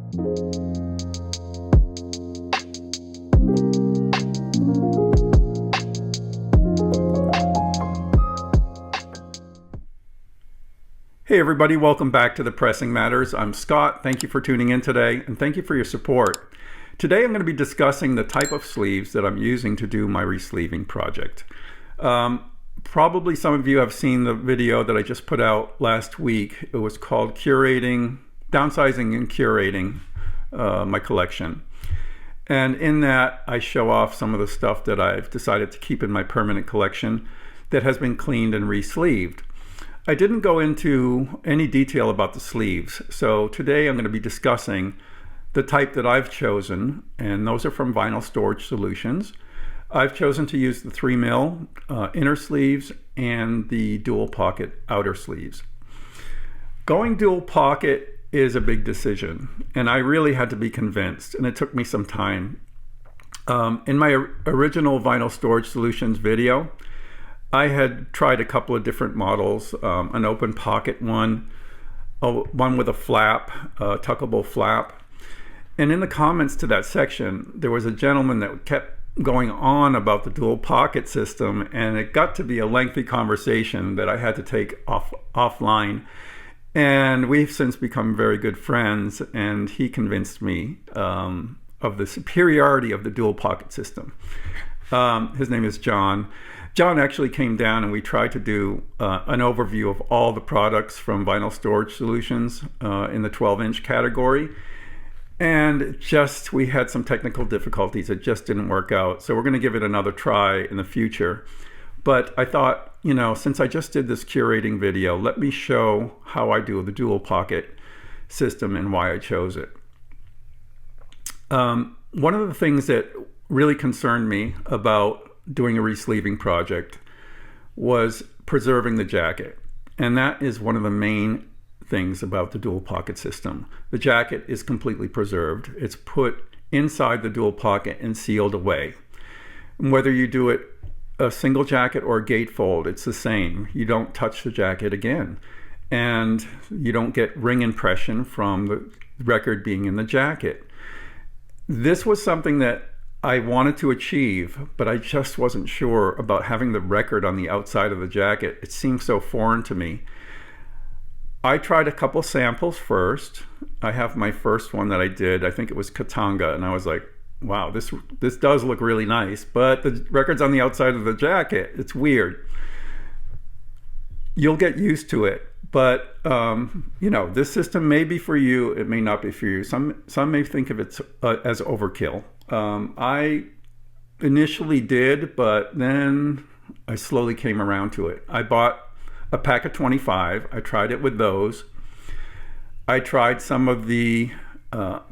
Hey everybody, welcome back to The Pressing Matters. I'm Scott. Thank you for tuning in today, and thank you for your support. Today I'm going to be discussing the type of sleeves that I'm using to do my resleeving project. Probably some of you have seen the video that I just put out last week. It was called Downsizing and Curating My Collection. And in that, I show off some of the stuff that I've decided to keep in my permanent collection that has been cleaned and re-sleeved. I didn't go into any detail about the sleeves, so today I'm going to be discussing the type that I've chosen, and those are from Vinyl Storage Solutions. I've chosen to use the 3mm inner sleeves and the dual pocket outer sleeves. Going dual pocket is a big decision, and I really had to be convinced, and it took me some time. In my original Vinyl Storage Solutions video, I had tried a couple of different models, an open pocket one with a flap, a tuckable flap. And in the comments to that section, there was a gentleman that kept going on about the dual pocket system, and it got to be a lengthy conversation that I had to take offline. And we've since become very good friends, and he convinced me of the superiority of the dual pocket system. His name is John. John actually came down and we tried to do an overview of all the products from Vinyl Storage Solutions in the 12-inch category. And we had some technical difficulties. It just didn't work out. So we're going to give it another try in the future. But I thought, since I just did this curating video, let me show how I do the dual pocket system and why I chose it. One of the things that really concerned me about doing a resleeving project was preserving the jacket. And that is one of the main things about the dual pocket system. The jacket is completely preserved. It's put inside the dual pocket and sealed away. And whether you do it a single jacket or a gatefold, it's the same. You don't touch the jacket again. And you don't get ring impression from the record being in the jacket. This was something that I wanted to achieve, but I just wasn't sure about having the record on the outside of the jacket. It seemed so foreign to me. I tried a couple samples first. I have my first one that I did. I think it was Katanga, and I was like, wow, this does look really nice, but the record's on the outside of the jacket. It's weird. You'll get used to it, but this system may be for you. It may not be for you. Some may think of it as overkill. I initially did, but then I slowly came around to it. I bought a pack of 25. I tried it with those. I tried some of the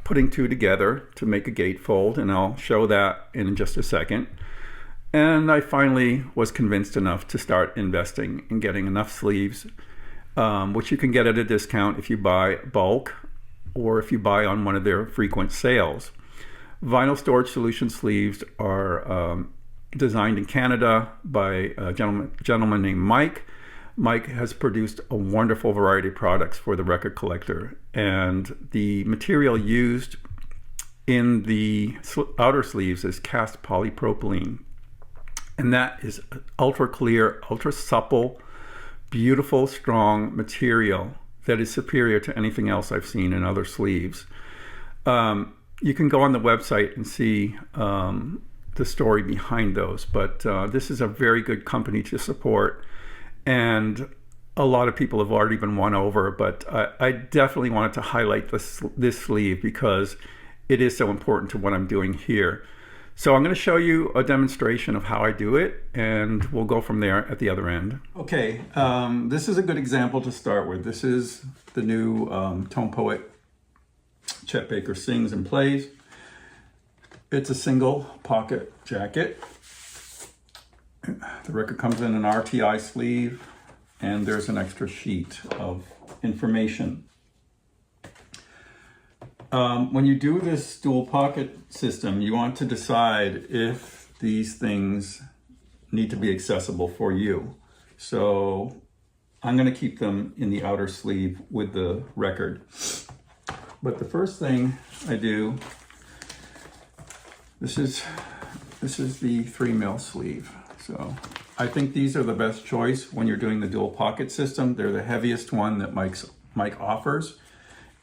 putting two together to make a gatefold, and I'll show that in just a second. And I finally was convinced enough to start investing in getting enough sleeves, which you can get at a discount if you buy bulk or if you buy on one of their frequent sales. Vinyl Storage Solution sleeves are designed in Canada by a gentleman named Mike. Mike has produced a wonderful variety of products for the record collector, and the material used in the outer sleeves is cast polypropylene, and that is ultra clear, ultra supple, beautiful, strong material that is superior to anything else I've seen in other sleeves. You can go on the website and see the story behind those, but this is a very good company to support, and a lot of people have already been won over, but I definitely wanted to highlight this sleeve because it is so important to what I'm doing here. So I'm going to show you a demonstration of how I do it, and we'll go from there at the other end. Okay, this is a good example to start with. This is the new Tone Poet Chet Baker Sings and Plays. It's a single pocket jacket. The record comes in an RTI sleeve, and there's an extra sheet of information. When you do this dual pocket system, you want to decide if these things need to be accessible for you. So I'm going to keep them in the outer sleeve with the record. But the first thing I do, this is the 3mm sleeve. So I think these are the best choice when you're doing the dual pocket system. They're the heaviest one that Mike offers,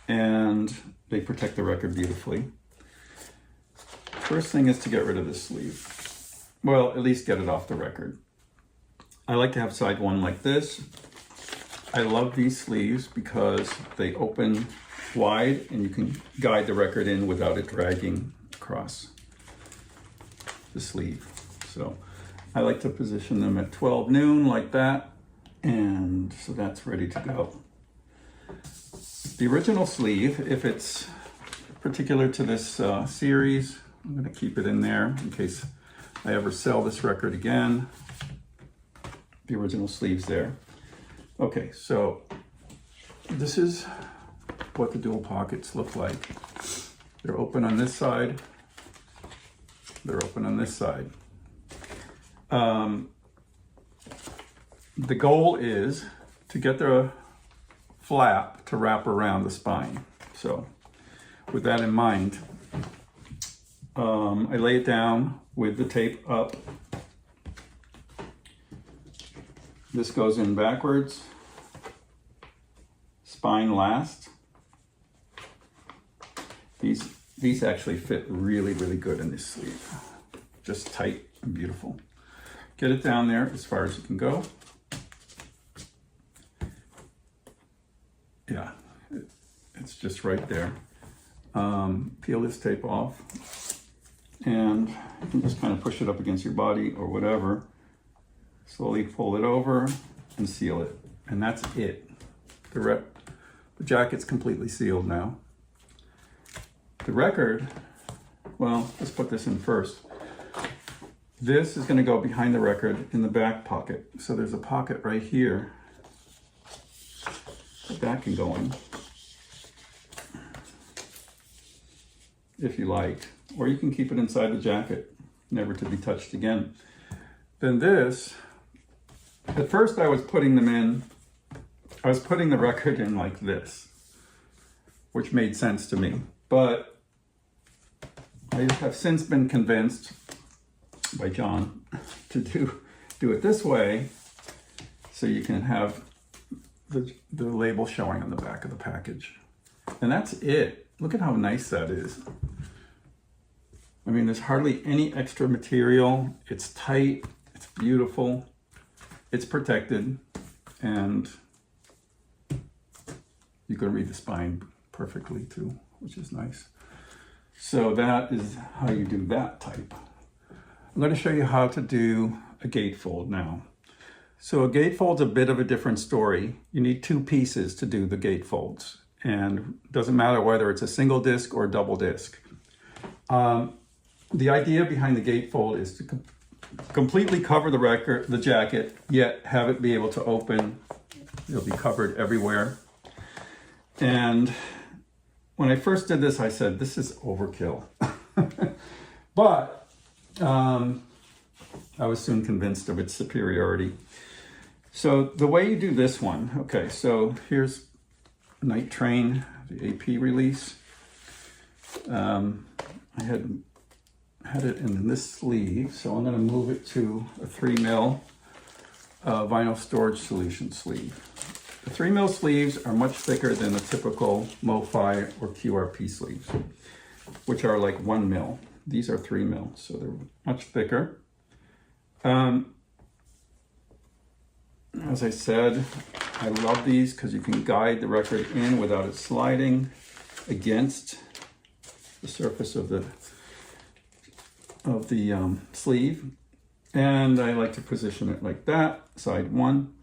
and they protect the record beautifully. First thing is to get rid of this sleeve. Well, at least get it off the record. I like to have side one like this. I love these sleeves because they open wide and you can guide the record in without it dragging across the sleeve. So I like to position them at 12 noon like that, and so that's ready to go. The original sleeve, if it's particular to this series, I'm going to keep it in there in case I ever sell this record again. The original sleeve's there. Okay, so this is what the dual pockets look like. They're open on this side. They're open on this side. The goal is to get the flap to wrap around the spine. So with that in mind, I lay it down with the tape up. This goes in backwards, spine last. These actually fit really, really good in this sleeve. Just tight and beautiful. Get it down there as far as you can go. Yeah, it's just right there. Peel this tape off, and you can just kind of push it up against your body or whatever. Slowly fold it over and seal it. And that's it. The jacket's completely sealed now. The record, well, let's put this in first. This is going to go behind the record in the back pocket. So there's a pocket right here that can go in, if you like. Or you can keep it inside the jacket, never to be touched again. Then this, at first I was putting the record in like this, which made sense to me. But I have since been convinced by John to do it this way, so you can have the label showing on the back of the package. And that's it. Look at how nice that is. I mean, there's hardly any extra material. It's tight, it's beautiful, it's protected, and you can read the spine perfectly too, which is nice. So that is how you do that type. I'm going to show you how to do a gatefold now. So a gatefold's a bit of a different story. You need two pieces to do the gatefolds, and it doesn't matter whether it's a single disc or a double disc. The idea behind the gatefold is to completely cover the jacket, yet have it be able to open. It'll be covered everywhere. And when I first did this, I said, this is overkill. But I was soon convinced of its superiority. So the way you do this one, okay, so here's Night Train, the AP release. I had it in this sleeve, so I'm going to move it to a 3mm vinyl storage solution sleeve. The 3mm sleeves are much thicker than the typical MoFi or QRP sleeves, which are like 1mm. These are 3mm, so they're much thicker. As I said, I love these because you can guide the record in without it sliding against the surface of the sleeve. And I like to position it like that, side one,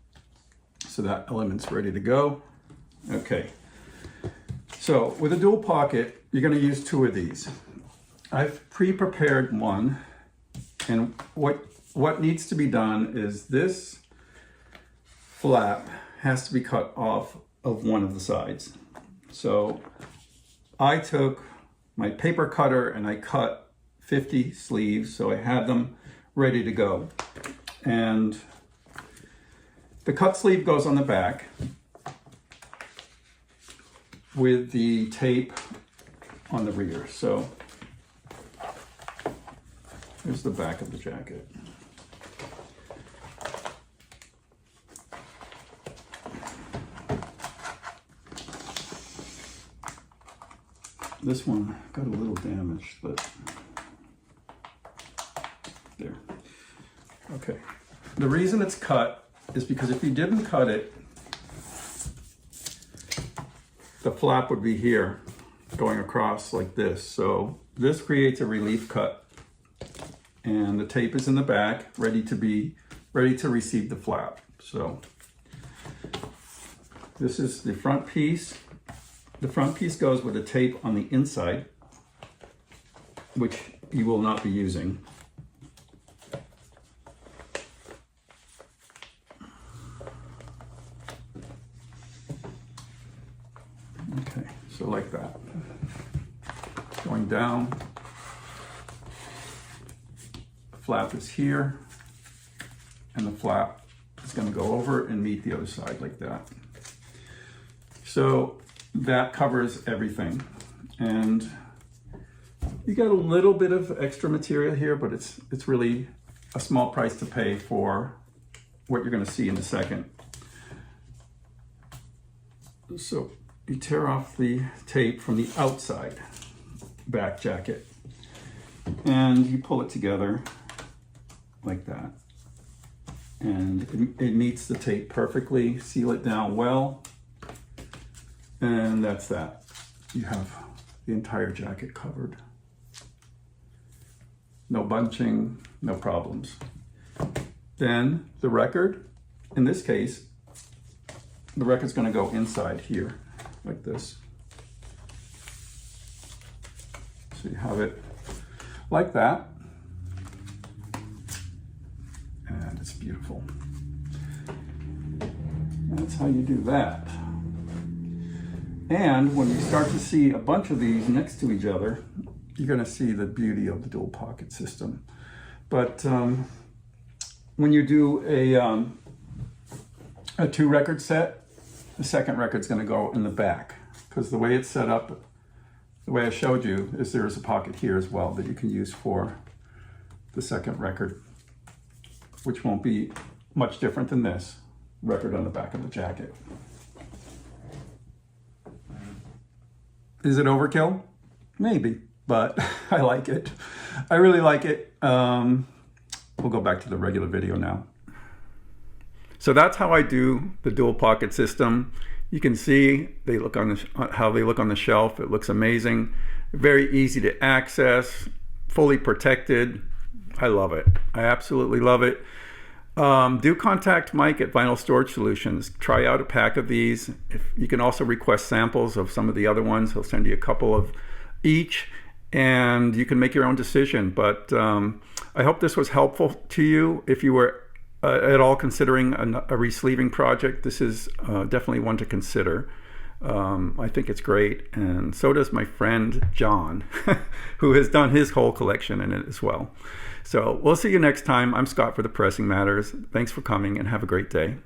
so that element's ready to go. Okay, so with a dual pocket, you're going to use two of these. I've pre-prepared one, and what needs to be done is this flap has to be cut off of one of the sides. So I took my paper cutter and I cut 50 sleeves, so I had them ready to go. And the cut sleeve goes on the back with the tape on the rear. So here's the back of the jacket. This one got a little damaged, but there. Okay. The reason it's cut is because if you didn't cut it, the flap would be here going across like this. So this creates a relief cut, and the tape is in the back ready to receive the flap. So this is the front piece. The front piece goes with the tape on the inside, which you will not be using. Okay, so like that. Going down, the flap is here, and the flap is going to go over and meet the other side like that. So that covers everything, and you got a little bit of extra material here, but it's really a small price to pay for what you're going to see in a second. So you tear off the tape from the outside back jacket, and you pull it together like that, and it meets the tape perfectly. Seal it down well, and that's that. You have the entire jacket covered. No bunching, no problems. Then the record, in this case, the record's going to go inside here like this. So you have it like that, and it's beautiful. That's how you do that. And when you start to see a bunch of these next to each other, you're going to see the beauty of the dual pocket system. But when you do a 2-record set, the second record's going to go in the back, because the way it's set up, the way I showed you, is there is a pocket here as well that you can use for the second record, which won't be much different than this record on the back of the jacket. Is it overkill? Maybe, but I like it. I really like it. We'll go back to the regular video now. So that's how I do the dual pocket system. You can see they look on how they look on the shelf. It looks amazing. Very easy to access, fully protected. I love it. I absolutely love it. Do contact Mike at Vinyl Storage Solutions. Try out a pack of these. You can also request samples of some of the other ones. He'll send you a couple of each, and you can make your own decision. But I hope this was helpful to you. If you were at all considering a resleeving project, this is definitely one to consider. I think it's great, and so does my friend John, who has done his whole collection in it as well. So we'll see you next time. I'm Scott for The Pressing Matters. Thanks for coming, and have a great day.